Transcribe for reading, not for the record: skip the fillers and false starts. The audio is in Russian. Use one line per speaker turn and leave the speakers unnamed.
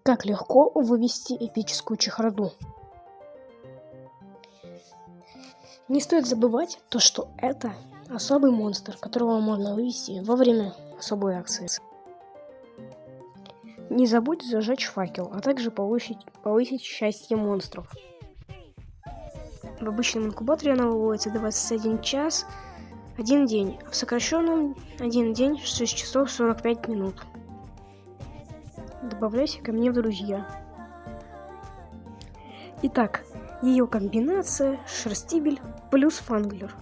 Как легко вывести эпическую чехарду. Не стоит забывать то, что это особый монстр, которого можно вывести во время особой акции. Не забудь зажечь факел, а также повысить счастье монстров. В обычном инкубаторе она выводится 21 час 1 день, а в сокращенном 1 день 6 часов 45 минут. Добавляйся ко мне в друзья. Итак, ее комбинация шерстибель плюс фанглер.